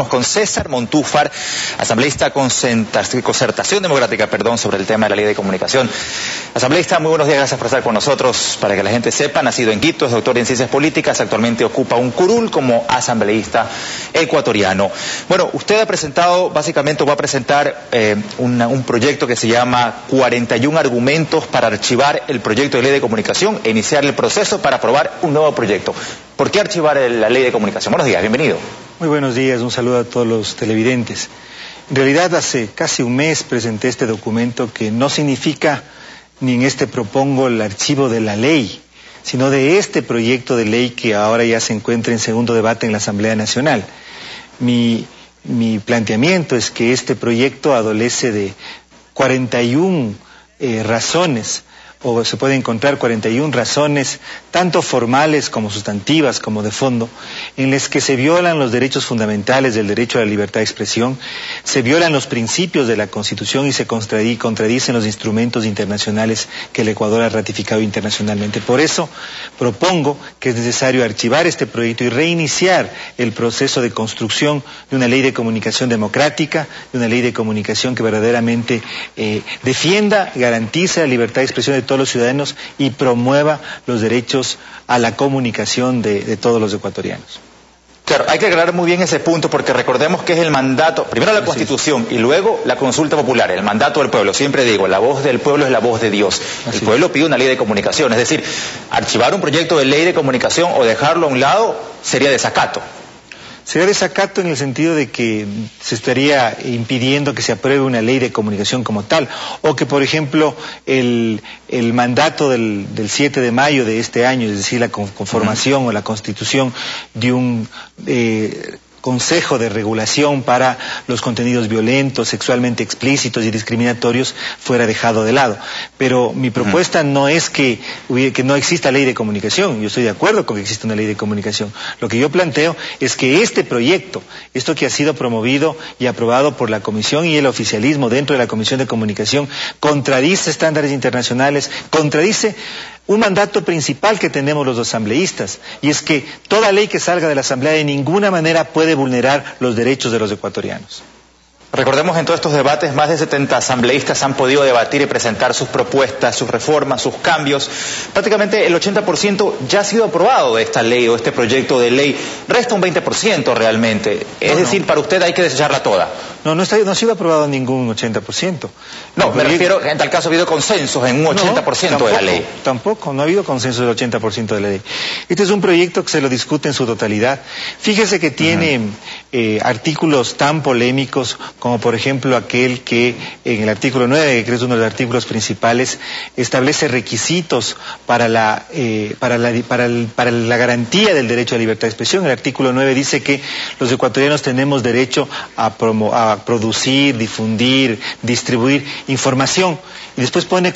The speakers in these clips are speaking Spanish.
Con César Montúfar, asambleísta Concertación Democrática, sobre el tema de la ley de comunicación. Asambleísta, muy buenos días, gracias por estar con nosotros. Para que la gente sepa, nacido en Quito, es doctor en ciencias políticas, actualmente ocupa un curul como asambleísta ecuatoriano. Bueno, usted ha presentado, básicamente va a presentar un proyecto que se llama 41 argumentos para archivar el proyecto de ley de comunicación e iniciar el proceso para aprobar un nuevo proyecto. ¿Por qué archivar la ley de comunicación? Buenos días, bienvenido. Muy buenos días, un saludo a todos los televidentes. En realidad hace casi un mes presenté este documento que no significa ni en este propongo el archivo de la ley, sino de este proyecto de ley que ahora ya se encuentra en segundo debate en la Asamblea Nacional. Mi planteamiento es que este proyecto adolece de 41 razones, o se puede encontrar 41 razones, tanto formales como sustantivas como de fondo, en las que se violan los derechos fundamentales del derecho a la libertad de expresión, se violan los principios de la Constitución y se contradicen los instrumentos internacionales que el Ecuador ha ratificado internacionalmente. Por eso propongo que es necesario archivar este proyecto y reiniciar el proceso de construcción de una ley de comunicación democrática, de una ley de comunicación que verdaderamente defienda, garantice la libertad de expresión de todos los ciudadanos y promueva los derechos a la comunicación de todos los ecuatorianos. Claro, hay que aclarar muy bien ese punto porque recordemos que es el mandato, primero la Constitución y luego la consulta popular, el mandato del pueblo. Siempre digo, la voz del pueblo es la voz de Dios. El pueblo pide una ley de comunicación, es decir, archivar un proyecto de ley de comunicación o dejarlo a un lado sería desacato. Sería desacato en el sentido de que se estaría impidiendo que se apruebe una ley de comunicación como tal, o que, por ejemplo, el mandato del 7 de mayo de este año, es decir, la conformación o la constitución de un Consejo de Regulación para los contenidos violentos, sexualmente explícitos y discriminatorios fuera dejado de lado. Pero mi propuesta no es que no exista ley de comunicación. Yo estoy de acuerdo con que exista una ley de comunicación. Lo que yo planteo es que este proyecto, esto que ha sido promovido y aprobado por la Comisión y el oficialismo dentro de la Comisión de Comunicación, contradice estándares internacionales, contradice un mandato principal que tenemos los asambleístas, y es que toda ley que salga de la Asamblea de ninguna manera puede vulnerar los derechos de los ecuatorianos. Recordemos en todos estos debates, más de 70 asambleístas han podido debatir y presentar sus propuestas, sus reformas, sus cambios. Prácticamente el 80% ya ha sido aprobado de esta ley o este proyecto de ley. Resta un 20% realmente. Es decir, para usted hay que desecharla toda. No ha sido aprobado ningún 80%. No, me refiero que en tal caso ha habido consensos en un 80% de la ley. Tampoco, no ha habido consenso del 80% de la ley. Este es un proyecto que se lo discute en su totalidad. Fíjese que tiene artículos tan polémicos como por ejemplo aquel que en el artículo 9, que es uno de los artículos principales, establece requisitos para la garantía del derecho a la libertad de expresión. El artículo 9 dice que los ecuatorianos tenemos derecho a producir, difundir, distribuir información, y después pone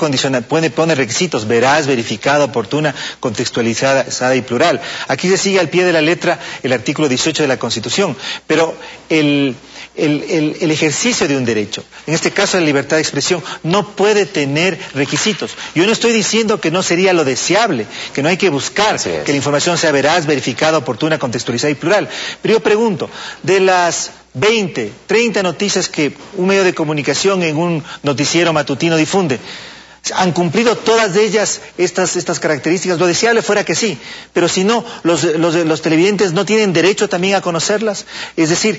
requisitos: veraz, verificada, oportuna, contextualizada y plural. Aquí se sigue al pie de la letra el artículo 18 de la Constitución, pero el ejercicio de un derecho, en este caso la libertad de expresión, no puede tener requisitos. Yo no estoy diciendo que no sería lo deseable, que no hay que buscar que la información sea veraz, verificada, oportuna, contextualizada y plural. Pero yo pregunto, de las 20, 30 noticias que un medio de comunicación en un noticiero matutino difunde, ¿han cumplido todas ellas estas características? Lo deseable fuera que sí, pero si no, los televidentes no tienen derecho también a conocerlas. Es decir,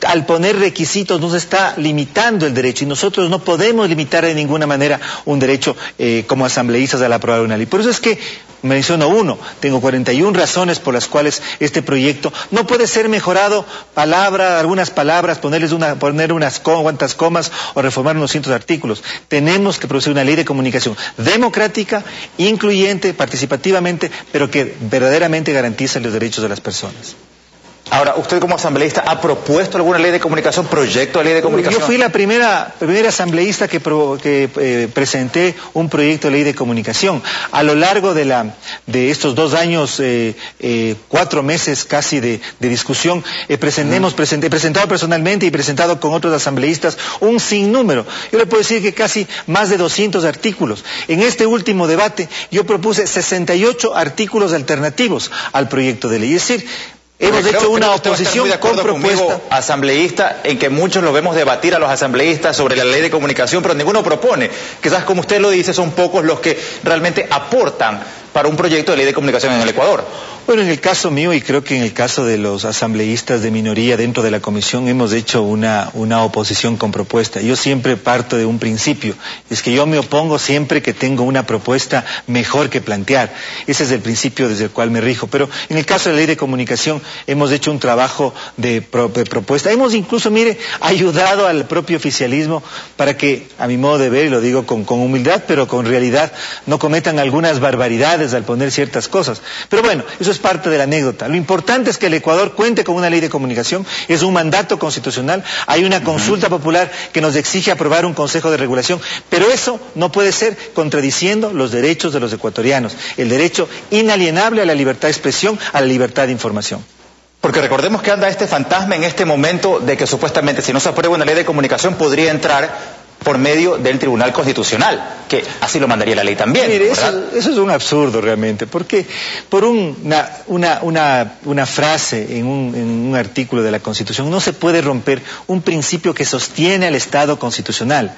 al poner requisitos nos está limitando el derecho, y nosotros no podemos limitar de ninguna manera un derecho como asambleístas al aprobar una ley. Por eso es que menciono uno, tengo 41 razones por las cuales este proyecto no puede ser mejorado algunas palabras, poner unas cuantas comas o reformar unos cientos de artículos. Tenemos que producir una ley de comunicación democrática, incluyente, participativamente, pero que verdaderamente garantice los derechos de las personas. Ahora, ¿usted como asambleísta ha propuesto alguna ley de comunicación, proyecto de ley de comunicación? Yo fui la primera asambleísta que presenté un proyecto de ley de comunicación. A lo largo de estos 2 años, 4 meses casi de discusión, he presentado personalmente y presentado con otros asambleístas un sinnúmero. Yo le puedo decir que casi más de 200 artículos. En este último debate yo propuse 68 artículos alternativos al proyecto de ley. Es decir, Hemos hecho una oposición con propuesta. Asambleísta, en que muchos lo vemos debatir a los asambleístas sobre la ley de comunicación, pero ninguno propone. Quizás, como usted lo dice, son pocos los que realmente aportan para un proyecto de ley de comunicación en el Ecuador. Bueno, en el caso mío y creo que en el caso de los asambleístas de minoría dentro de la comisión hemos hecho una oposición con propuesta. Yo siempre parto de un principio, es que yo me opongo siempre que tengo una propuesta mejor que plantear. Ese es el principio desde el cual me rijo. Pero en el caso de la ley de comunicación hemos hecho un trabajo de propuesta. Hemos incluso, mire, ayudado al propio oficialismo para que, a mi modo de ver, y lo digo con humildad, pero con realidad, no cometan algunas barbaridades al poner ciertas cosas. Pero bueno, eso es parte de la anécdota. Lo importante es que el Ecuador cuente con una ley de comunicación, es un mandato constitucional, hay una consulta popular que nos exige aprobar un consejo de regulación, pero eso no puede ser contradiciendo los derechos de los ecuatorianos, el derecho inalienable a la libertad de expresión, a la libertad de información. Porque recordemos que anda este fantasma en este momento de que supuestamente si no se aprueba una ley de comunicación podría entrar por medio del Tribunal Constitucional, que así lo mandaría la ley también. Mire, eso es un absurdo realmente, porque por una frase en un artículo de la Constitución no se puede romper un principio que sostiene al Estado constitucional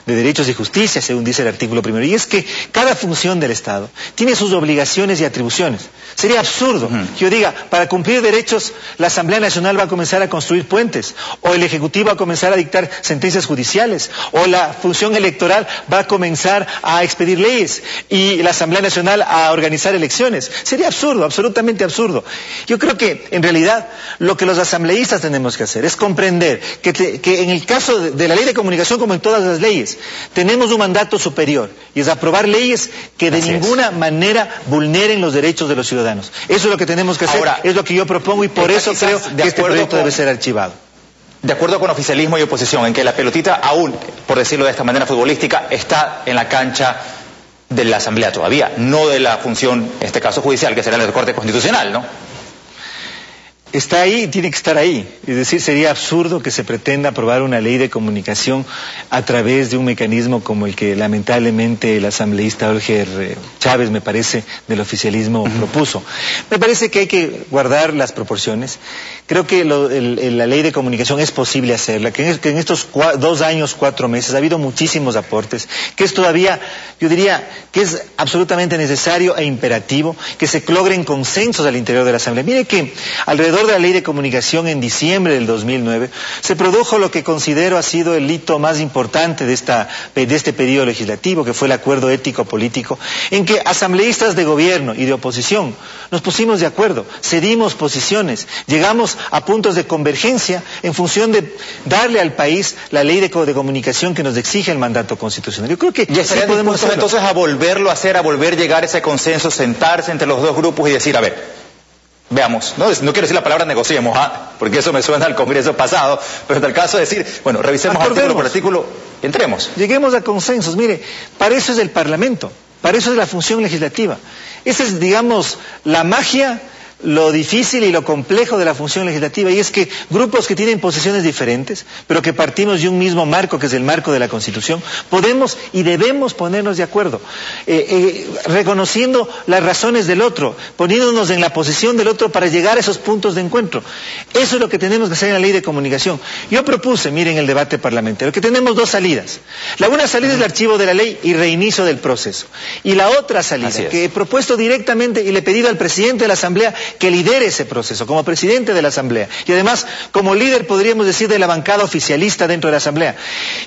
de derechos y justicia, según dice el artículo primero, y es que cada función del Estado tiene sus obligaciones y atribuciones. Sería absurdo que yo diga, para cumplir derechos, la Asamblea Nacional va a comenzar a construir puentes, o el Ejecutivo va a comenzar a dictar sentencias judiciales, o la función electoral va a comenzar a expedir leyes, y la Asamblea Nacional a organizar elecciones. Sería absurdo, absolutamente absurdo. Yo creo que, en realidad, lo que los asambleístas tenemos que hacer es comprender que en el caso de la ley de comunicación, como en todas las leyes, tenemos un mandato superior, y es aprobar leyes que de ninguna manera vulneren los derechos de los ciudadanos. Eso es lo que tenemos que hacer. Ahora, es lo que yo propongo, y por eso creo que este proyecto debe ser archivado. De acuerdo con oficialismo y oposición, en que la pelotita aún, por decirlo de esta manera futbolística, está en la cancha de la Asamblea todavía, no de la función, en este caso judicial, que será la Corte Constitucional, ¿no? Está ahí y tiene que estar ahí. Es decir, sería absurdo que se pretenda aprobar una ley de comunicación a través de un mecanismo como el que lamentablemente el asambleísta Olger Chávez, me parece, del oficialismo propuso. Me parece que hay que guardar las proporciones. Creo que la ley de comunicación es posible hacerla, que en estos 2 años, 4 meses ha habido muchísimos aportes, que es todavía, yo diría, que es absolutamente necesario e imperativo que se logren consensos al interior de la Asamblea. Mire que alrededor de la ley de comunicación en diciembre del 2009 se produjo lo que considero ha sido el hito más importante de este periodo legislativo, que fue el acuerdo ético político, en que asambleístas de gobierno y de oposición nos pusimos de acuerdo, cedimos posiciones, llegamos a puntos de convergencia en función de darle al país la ley de comunicación que nos exige el mandato constitucional. Yo creo que ¿y estarían dispuestos entonces a volverlo a hacer, a volver a llegar a ese consenso, sentarse entre los dos grupos y decir, a ver, veamos, no quiero decir la palabra negociemos, porque eso me suena al Congreso pasado, pero en el caso de decir, bueno, revisemos artículo por artículo, entremos. Lleguemos a consensos, mire, para eso es el Parlamento, para eso es la función legislativa. Esa es, digamos, la magia, lo difícil y lo complejo de la función legislativa, y es que grupos que tienen posiciones diferentes, pero que partimos de un mismo marco, que es el marco de la Constitución, podemos y debemos ponernos de acuerdo, reconociendo las razones del otro, poniéndonos en la posición del otro para llegar a esos puntos de encuentro. Eso es lo que tenemos que hacer en la ley de comunicación. Yo propuse, miren, el debate parlamentario, que tenemos 2 salidas. Una salida es el archivo de la ley y reinicio del proceso. Y la otra salida, que he propuesto directamente y le he pedido al presidente de la Asamblea que lidere ese proceso, como presidente de la Asamblea, y además como líder, podríamos decir, de la bancada oficialista dentro de la Asamblea,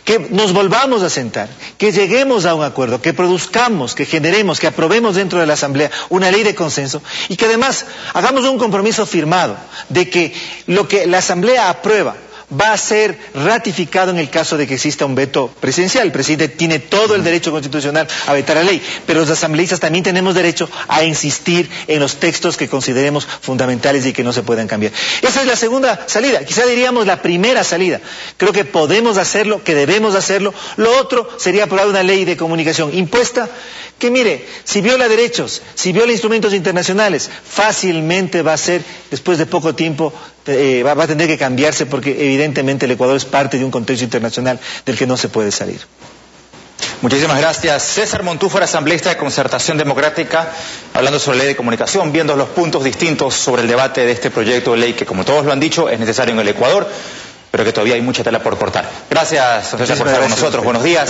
que nos volvamos a sentar, que lleguemos a un acuerdo, que produzcamos, que generemos, que aprobemos dentro de la Asamblea una ley de consenso, y que además hagamos un compromiso firmado de que lo que la Asamblea aprueba va a ser ratificado en el caso de que exista un veto presidencial. El presidente tiene todo el derecho constitucional a vetar la ley, pero los asambleístas también tenemos derecho a insistir en los textos que consideremos fundamentales y que no se puedan cambiar. Esa es la segunda salida, quizá diríamos la primera salida. Creo que podemos hacerlo, que debemos hacerlo. Lo otro sería aprobar una ley de comunicación impuesta que, mire, si viola derechos, si viola instrumentos internacionales, fácilmente va a ser, después de poco tiempo, va a tener que cambiarse, porque evidentemente el Ecuador es parte de un contexto internacional del que no se puede salir. Muchísimas gracias. César Montúfar, asambleísta de Concertación Democrática, hablando sobre la ley de comunicación, viendo los puntos distintos sobre el debate de este proyecto de ley que, como todos lo han dicho, es necesario en el Ecuador, pero que todavía hay mucha tela por cortar. Gracias, César, por estar con nosotros. Buenos días.